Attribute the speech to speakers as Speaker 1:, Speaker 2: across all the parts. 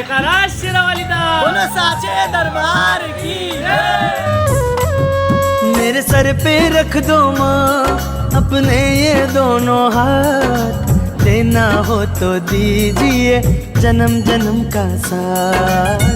Speaker 1: बोलो साचे दरबार की मेरे सर पे रख दो माँ अपने ये दोनों हाथ, देना हो तो दीजिए जन्म जन्म का साथ।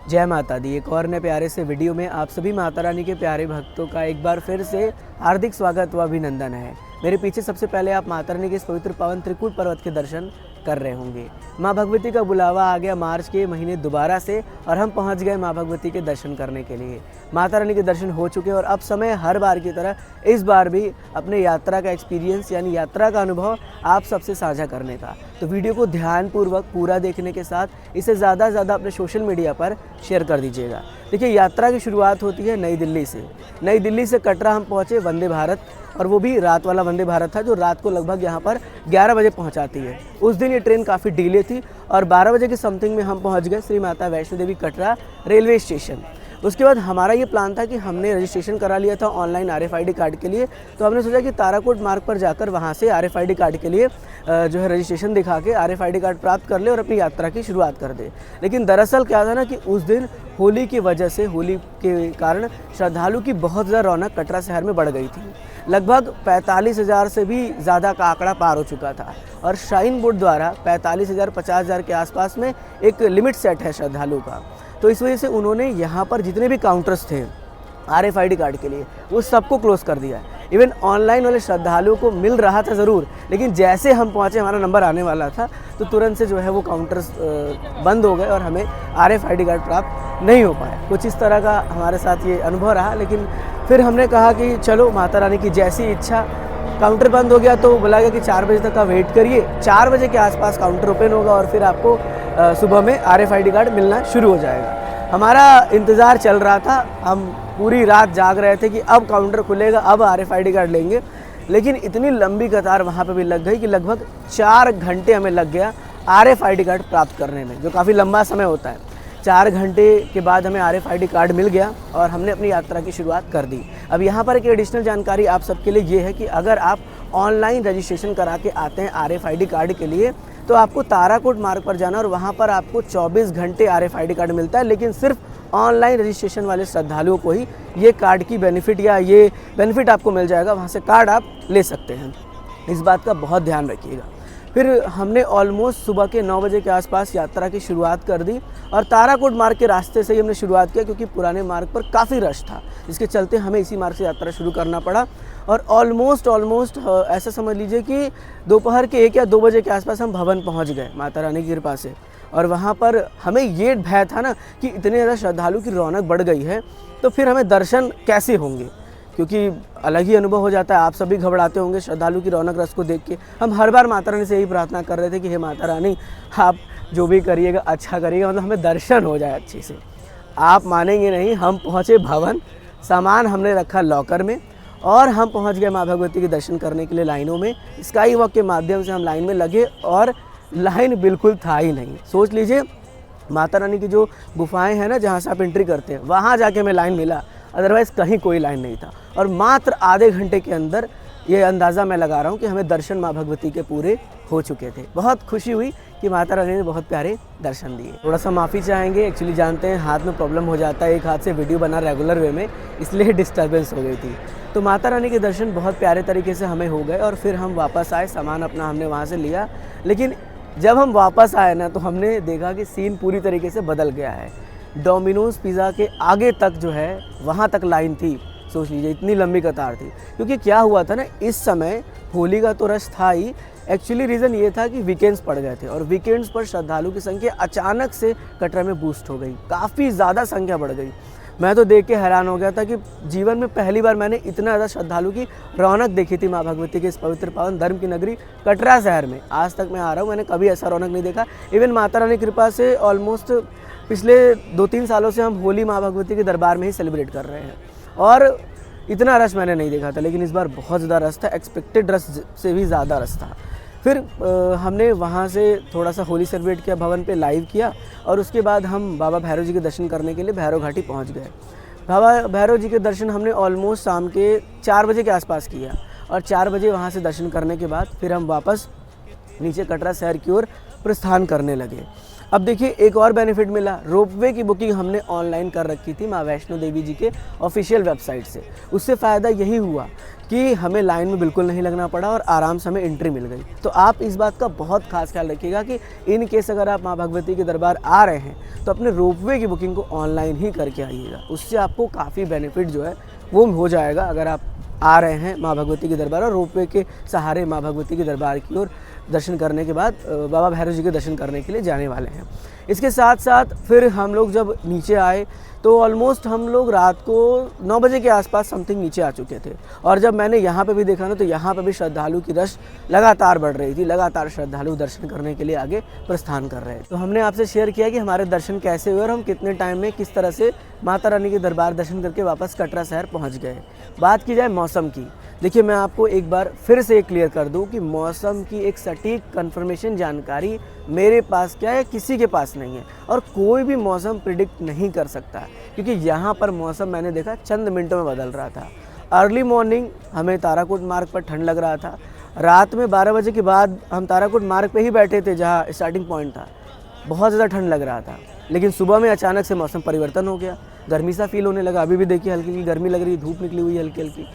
Speaker 2: जय माता दी। एक और नए प्यारे से वीडियो में आप सभी माता रानी के प्यारे भक्तों का एक बार फिर से हार्दिक स्वागत व अभिनंदन है। मेरे पीछे सबसे पहले आप माता रानी के इस पवित्र पावन त्रिकूट पर्वत के दर्शन कर रहे होंगे। माँ भगवती का बुलावा आ गया मार्च के महीने दोबारा से और हम पहुँच गए माँ भगवती के दर्शन करने के लिए। माता रानी के दर्शन हो चुके और अब समय हर बार की तरह इस बार भी अपने यात्रा का एक्सपीरियंस यानी यात्रा का अनुभव आप सबसे साझा करने का। तो वीडियो को ध्यानपूर्वक पूरा देखने के साथ इसे ज़्यादा से ज़्यादा अपने सोशल मीडिया पर शेयर कर दीजिएगा। देखिए, यात्रा की शुरुआत होती है नई दिल्ली से। नई दिल्ली से कटरा हम पहुँचे वंदे भारत, और वो भी रात वाला वंदे भारत था जो रात को लगभग यहाँ पर 11 बजे पहुँचाती है। उस दिन ये ट्रेन काफ़ी डिले थी और 12 बजे के समथिंग में हम पहुँच गए श्री माता वैष्णो देवी कटरा रेलवे स्टेशन। उसके बाद हमारा ये प्लान था कि हमने रजिस्ट्रेशन करा लिया था ऑनलाइन RFID कार्ड के लिए, तो हमने सोचा कि ताराकोट मार्ग पर जाकर वहाँ से RFID कार्ड के लिए जो है रजिस्ट्रेशन दिखा के RFID कार्ड प्राप्त कर ले और अपनी यात्रा की शुरुआत कर दे। लेकिन दरअसल क्या था ना कि उस दिन होली की वजह से, होली के कारण श्रद्धालु की बहुत ज़्यादा रौनक कटरा शहर में बढ़ गई थी। लगभग 45,000 से भी ज़्यादा का आंकड़ा पार हो चुका था और श्राइन बोर्ड द्वारा 45,000 50,000 के आसपास में एक लिमिट सेट है श्रद्धालु का। तो इस वजह से उन्होंने यहाँ पर जितने भी काउंटर्स थे RFID कार्ड के लिए वो सबको क्लोज़ कर दिया। इवन ऑनलाइन वाले श्रद्धालुओं को मिल रहा था ज़रूर, लेकिन जैसे हम पहुँचे हमारा नंबर आने वाला था तो तुरंत से जो है वो काउंटर्स बंद हो गए और हमें RFID कार्ड प्राप्त नहीं हो पाया। कुछ इस तरह का हमारे साथ ये अनुभव रहा। लेकिन फिर हमने कहा कि चलो माता रानी की जैसी इच्छा। काउंटर बंद हो गया तो बोला गया कि 4 बजे तक का वेट करिए, 4 बजे के आसपास काउंटर ओपन होगा और फिर आपको सुबह में RFID कार्ड मिलना शुरू हो जाएगा। हमारा इंतज़ार चल रहा था, हम पूरी रात जाग रहे थे कि अब काउंटर खुलेगा, अब RFID कार्ड लेंगे। लेकिन इतनी लंबी कतार वहाँ पे भी लग गई कि लगभग 4 घंटे हमें लग गया RFID कार्ड प्राप्त करने में, जो काफ़ी लंबा समय होता है। 4 घंटे के बाद हमें RFID कार्ड मिल गया और हमने अपनी यात्रा की शुरुआत कर दी। अब यहाँ पर एक एडिशनल जानकारी आप सबके लिए ये है कि अगर आप ऑनलाइन रजिस्ट्रेशन करा के आते हैं RFID कार्ड के लिए तो आपको ताराकोट मार्ग पर जाना और वहाँ पर आपको 24 घंटे RFID कार्ड मिलता है। लेकिन सिर्फ ऑनलाइन रजिस्ट्रेशन वाले श्रद्धालुओं को ही ये कार्ड की बेनिफिट या ये बेनिफिट आपको मिल जाएगा, वहाँ से कार्ड आप ले सकते हैं। इस बात का बहुत ध्यान रखिएगा। फिर हमने ऑलमोस्ट सुबह के 9 बजे के आसपास यात्रा की शुरुआत कर दी और ताराकोट मार्ग के रास्ते से ही हमने शुरुआत किया क्योंकि पुराने मार्ग पर काफ़ी रश था, जिसके चलते हमें इसी मार्ग से यात्रा शुरू करना पड़ा। और ऑलमोस्ट ऐसा समझ लीजिए कि दोपहर के 1 या 2 बजे के आसपास हम भवन पहुंच गए माता रानी की कृपा से। और वहां पर हमें ये भय था ना कि इतने ज़्यादा श्रद्धालु की रौनक बढ़ गई है तो फिर हमें दर्शन कैसे होंगे, क्योंकि अलग ही अनुभव हो जाता है। आप सभी घबराते होंगे श्रद्धालु की रौनक रस को देख के। हम हर बार माता रानी से यही प्रार्थना कर रहे थे कि हे माता रानी, आप जो भी करिएगा अच्छा करिएगा, मतलब हमें दर्शन हो जाए अच्छे से। आप मानेंगे नहीं, हम पहुँचे भवन, सामान हमने रखा लॉकर में और हम पहुंच गए माँ भगवती के दर्शन करने के लिए लाइनों में। स्काई वॉक के माध्यम से हम लाइन में लगे और लाइन बिल्कुल था ही नहीं। सोच लीजिए, माता रानी की जो गुफाएं हैं ना जहाँ से आप एंट्री करते हैं, वहाँ जाके हमें लाइन मिला, अदरवाइज़ कहीं कोई लाइन नहीं था। और मात्र आधे घंटे के अंदर ये अंदाज़ा मैं लगा रहा हूँ कि हमें दर्शन माँ भगवती के पूरे हो चुके थे। बहुत खुशी हुई कि माता रानी ने बहुत प्यारे दर्शन दिए। थोड़ा सा माफ़ी चाहेंगे, एक्चुअली जानते हैं हाथ में प्रॉब्लम हो जाता है, एक हाथ से वीडियो बना रेगुलर वे में, इसलिए डिस्टर्बेंस हो गई थी। तो माता रानी के दर्शन बहुत प्यारे तरीके से हमें हो गए और फिर हम वापस आए, सामान अपना हमने वहाँ से लिया। लेकिन जब हम वापस आए ना तो हमने देखा कि सीन पूरी तरीके से बदल गया है। डोमिनोज़ पिज़्ज़ा के आगे तक जो है वहाँ तक लाइन थी। सोच लीजिए, इतनी लंबी कतार थी। क्योंकि क्या हुआ था ना, इस समय होली का तो रश था ही, एक्चुअली रीज़न ये था कि वीकेंड्स पड़ गए थे और वीकेंड्स पर श्रद्धालु की संख्या अचानक से कटरा में बूस्ट हो गई, काफ़ी ज़्यादा संख्या बढ़ गई। मैं तो देख के हैरान हो गया था कि जीवन में पहली बार मैंने इतना ज़्यादा श्रद्धालु की रौनक देखी थी माँ भगवती के इस पवित्र पावन धर्म की नगरी कटरा शहर में। आज तक मैं आ रहा हूँ, मैंने कभी ऐसा रौनक नहीं देखा। इवन माता रानी की कृपा से ऑलमोस्ट पिछले 2-3 सालों से हम होली माँ भगवती के दरबार में ही सेलिब्रेट कर रहे हैं और इतना रश मैंने नहीं देखा था। लेकिन इस बार बहुत ज़्यादा रश था, एक्सपेक्टेड रश से भी ज़्यादा रश था। फिर हमने वहाँ से थोड़ा सा होली सेलिब्रेट किया, भवन पे लाइव किया और उसके बाद हम बाबा भैरव जी के दर्शन करने के लिए भैरव घाटी पहुँच गए। बाबा भैरव जी के दर्शन हमने ऑलमोस्ट शाम के 4 बजे के आसपास किया और 4 बजे वहाँ से दर्शन करने के बाद फिर हम वापस नीचे कटरा शहर की ओर प्रस्थान करने लगे। अब देखिए एक और बेनिफिट मिला, रोपवे की बुकिंग हमने ऑनलाइन कर रखी थी माँ वैष्णो देवी जी के ऑफिशियल वेबसाइट से। उससे फ़ायदा यही हुआ कि हमें लाइन में बिल्कुल नहीं लगना पड़ा और आराम से हमें एंट्री मिल गई। तो आप इस बात का बहुत खास ख्याल रखिएगा कि इन केस अगर आप माँ भगवती के दरबार आ रहे हैं तो अपने रोपवे की बुकिंग को ऑनलाइन ही करके आइएगा। उससे आपको काफ़ी बेनिफिट जो है वो हो जाएगा अगर आप आ रहे हैं माँ भगवती के दरबार और रोपवे के सहारे माँ भगवती के दरबार की ओर दर्शन करने के बाद बाबा भैरव जी के दर्शन करने के लिए जाने वाले हैं। इसके साथ साथ फिर हम लोग जब नीचे आए तो ऑलमोस्ट हम लोग रात को 9 बजे के आसपास समथिंग नीचे आ चुके थे। और जब मैंने यहाँ पे भी देखा ना तो यहाँ पे भी श्रद्धालु की रश लगातार बढ़ रही थी, लगातार श्रद्धालु दर्शन करने के लिए आगे प्रस्थान कर रहे थे। तो हमने आपसे शेयर किया कि हमारे दर्शन कैसे हुए और हम कितने टाइम में किस तरह से माता रानी के दरबार दर्शन करके वापस कटरा शहर पहुँच गए। बात की जाए मौसम की, देखिए मैं आपको एक बार फिर से क्लियर कर दूं कि मौसम की एक सटीक कन्फर्मेशन जानकारी मेरे पास क्या है, किसी के पास नहीं है और कोई भी मौसम प्रिडिक्ट नहीं कर सकता, क्योंकि यहाँ पर मौसम मैंने देखा चंद मिनटों में बदल रहा था। अर्ली मॉर्निंग हमें ताराकोट मार्ग पर ठंड लग रहा था, रात में 12 बजे के बाद हम ताराकोट मार्ग पे ही बैठे थे जहाँ स्टार्टिंग पॉइंट था, बहुत ज़्यादा ठंड लग रहा था। लेकिन सुबह में अचानक से मौसम परिवर्तन हो गया, गर्मी सा फील होने लगा। अभी भी देखिए हल्की हल्की गर्मी लग रही है, धूप निकली हुई है हल्की हल्की।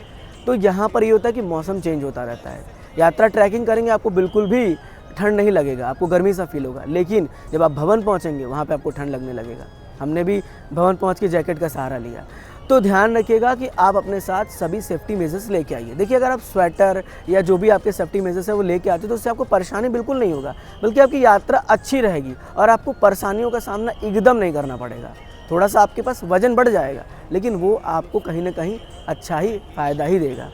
Speaker 2: तो यहाँ पर ये होता है कि मौसम चेंज होता रहता है। यात्रा ट्रैकिंग करेंगे आपको बिल्कुल भी ठंड नहीं लगेगा, आपको गर्मी सा फील होगा। लेकिन जब आप भवन पहुँचेंगे वहाँ पे आपको ठंड लगने लगेगा। हमने भी भवन पहुँच के जैकेट का सहारा लिया। तो ध्यान रखिएगा कि आप अपने साथ सभी सेफ्टी मेजर्स लेके आइए। देखिए अगर आप स्वेटर या जो भी आपके सेफ्टी मेजर्स है वो लेके आते हैं तो उससे आपको परेशानी बिल्कुल नहीं होगा, बल्कि आपकी यात्रा अच्छी रहेगी और आपको परेशानियों का सामना एकदम नहीं करना पड़ेगा। थोड़ा सा आपके पास वजन बढ़ जाएगा लेकिन वो आपको कहीं ना कहीं अच्छा ही फ़ायदा ही देगा।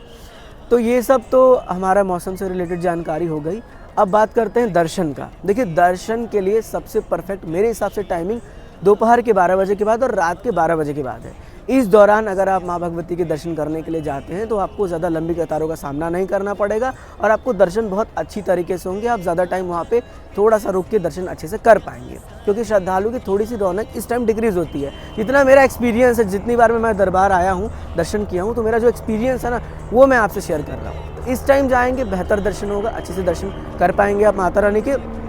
Speaker 2: तो ये सब तो हमारा मौसम से रिलेटेड जानकारी हो गई। अब बात करते हैं दर्शन का। देखिए दर्शन के लिए सबसे परफेक्ट मेरे हिसाब से टाइमिंग दोपहर के 12 बजे के बाद और रात के 12 बजे के बाद है। इस दौरान अगर आप माँ भगवती के दर्शन करने के लिए जाते हैं तो आपको ज़्यादा लंबी कतारों का सामना नहीं करना पड़ेगा और आपको दर्शन बहुत अच्छी तरीके से होंगे। आप ज़्यादा टाइम वहाँ पे थोड़ा सा रुक के दर्शन अच्छे से कर पाएंगे, क्योंकि श्रद्धालु की थोड़ी सी रौनक इस टाइम डिक्रीज़ होती है। जितना मेरा एक्सपीरियंस है, जितनी बार मैं दरबार आया हूँ, दर्शन किया हूँ, तो मेरा जो एक्सपीरियंस है ना वो मैं आपसे शेयर कर रहा हूँ। तो इस टाइम जाएंगे बेहतर दर्शन होगा, अच्छे से दर्शन कर पाएंगे आप माता रानी के।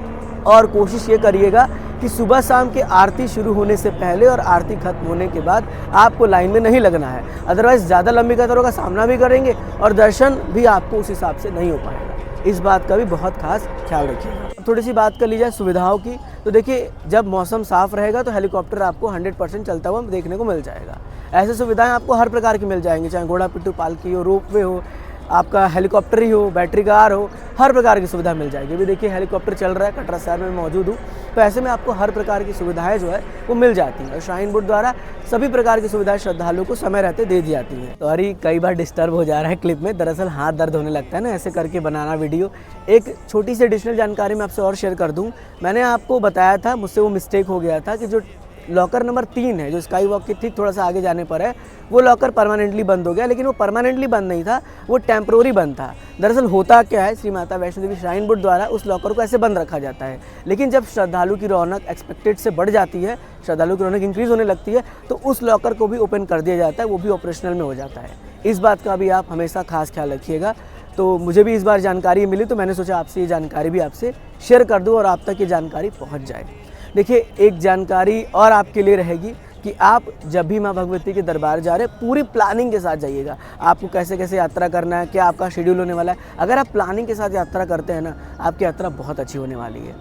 Speaker 2: और कोशिश ये करिएगा कि सुबह शाम की आरती शुरू होने से पहले और आरती खत्म होने के बाद आपको लाइन में नहीं लगना है, अदरवाइज़ ज़्यादा लंबी कतारों का सामना भी करेंगे और दर्शन भी आपको उस हिसाब से नहीं हो पाएगा। इस बात का भी बहुत खास ख्याल रखिएगा। थोड़ी सी बात कर ली जाए सुविधाओं की, तो देखिए जब मौसम साफ़ रहेगा तो हेलीकॉप्टर आपको 100% चलता हुआ देखने को मिल जाएगा। ऐसी सुविधाएँ आपको हर प्रकार की मिल जाएंगी, चाहे घोड़ा पिट्ठू पालकी हो, रोपवे हो, आपका हेलीकॉप्टर ही हो, बैटरी कार हो, हर प्रकार की सुविधा मिल जाएगी। अभी देखिए हेलीकॉप्टर चल रहा है, कटरा शहर में मौजूद हूँ, तो ऐसे में आपको हर प्रकार की सुविधाएं जो है वो मिल जाती हैं और श्राइन बोर्ड द्वारा सभी प्रकार की सुविधाएं श्रद्धालुओं को समय रहते दे दी जाती हैं। तो अरे कई बार डिस्टर्ब हो जा रहा है क्लिप में, दरअसल हाथ दर्द होने लगता है ना ऐसे करके बनाना वीडियो। एक छोटी सी एडिशनल जानकारी मैं आपसे और शेयर कर दूँ। मैंने आपको बताया था, मुझसे वो मिस्टेक हो गया था कि जो लॉकर नंबर 3 है जो स्काई वॉक के ठीक थोड़ा सा आगे जाने पर है, वो लॉकर परमानेंटली बंद हो गया। लेकिन वो परमानेंटली बंद नहीं था, वो टेम्प्रोरी बंद था। दरअसल होता क्या है, श्री माता वैष्णो देवी श्राइन बोर्ड द्वारा उस लॉकर को ऐसे बंद रखा जाता है, लेकिन जब श्रद्धालु की रौनक एक्सपेक्टेड से बढ़ जाती है, श्रद्धालु की रौनक इंक्रीज़ होने लगती है, तो उस लॉकर को भी ओपन कर दिया जाता है, वो भी ऑपरेशनल में हो जाता है। इस बात का भी आप हमेशा खास ख्याल रखिएगा। तो मुझे भी इस बार जानकारी मिली तो मैंने सोचा आपसे ये जानकारी भी आपसे शेयर कर दूँ और आप तक ये जानकारी पहुँच जाए। देखिए एक जानकारी और आपके लिए रहेगी कि आप जब भी माँ भगवती के दरबार जा रहे हैं पूरी प्लानिंग के साथ जाइएगा। आपको कैसे कैसे यात्रा करना है, क्या आपका शेड्यूल होने वाला है। अगर आप प्लानिंग के साथ यात्रा करते हैं ना, आपकी यात्रा बहुत अच्छी होने वाली है।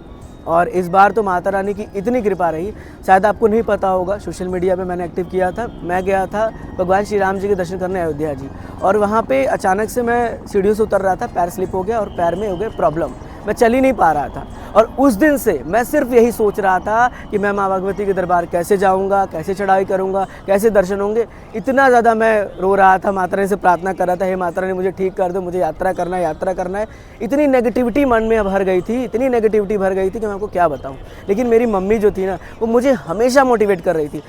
Speaker 2: और इस बार तो माता रानी की इतनी कृपा रही, शायद आपको नहीं पता होगा, सोशल मीडिया पे मैंने एक्टिव किया था। मैं गया था भगवान श्री राम जी के दर्शन करने अयोध्या जी, और वहाँ पे अचानक से मैं सीढ़ियों से उतर रहा था, पैर स्लिप हो गया और पैर में हो गए प्रॉब्लम, मैं चल ही नहीं पा रहा था। और उस दिन से मैं सिर्फ यही सोच रहा था कि मैं माँ भगवती के दरबार कैसे जाऊँगा, कैसे चढ़ाई करूँगा, कैसे दर्शन होंगे। इतना ज़्यादा मैं रो रहा था, माता रानी से प्रार्थना कर रहा था, हे माता रानी मुझे ठीक कर दो, मुझे यात्रा करना है, यात्रा करना है। इतनी नेगेटिविटी मन में भर गई थी, इतनी नेगेटिविटी भर गई थी कि मैं आपको क्या बताऊँ। लेकिन मेरी मम्मी जो थी ना, वो मुझे हमेशा मोटिवेट कर रही थी,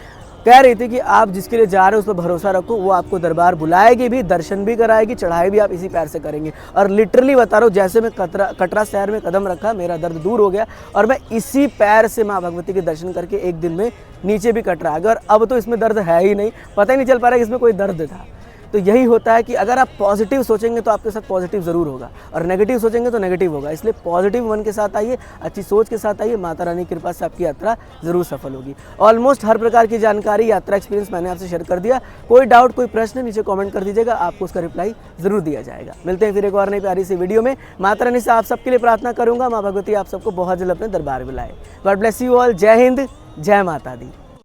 Speaker 2: कह रही थी कि आप जिसके लिए जा रहे हो उस पर भरोसा रखो, वो आपको दरबार बुलाएगी भी, दर्शन भी कराएगी, चढ़ाई भी आप इसी पैर से करेंगे। और लिटरली बता रहा हूँ, जैसे मैं कटरा शहर में कदम रखा, मेरा दर्द दूर हो गया और मैं इसी पैर से माँ भगवती के दर्शन करके एक दिन में नीचे भी कटरा आ गया। और अब तो इसमें दर्द है ही नहीं, पता ही नहीं चल पा रहा कि इसमें कोई दर्द था। तो यही होता है कि अगर आप पॉजिटिव सोचेंगे तो आपके साथ पॉजिटिव ज़रूर होगा, और नेगेटिव सोचेंगे तो नेगेटिव होगा। इसलिए पॉजिटिव मन के साथ आइए, अच्छी सोच के साथ आइए, माता रानी की कृपा से आपकी यात्रा ज़रूर सफल होगी। ऑलमोस्ट हर प्रकार की जानकारी, यात्रा एक्सपीरियंस मैंने आपसे शेयर कर दिया। कोई डाउट, कोई प्रश्न नीचे कॉमेंट कर दीजिएगा, आपको उसका रिप्लाई ज़रूर दिया जाएगा। मिलते हैं फिर एक और नई प्यारी सी वीडियो में। माता रानी से आप सबके लिए प्रार्थना करूँगा, माँ भगवती आप सबको बहुत जल्द अपने दरबार बुलाए। God bless you all. जय हिंद, जय माता दी।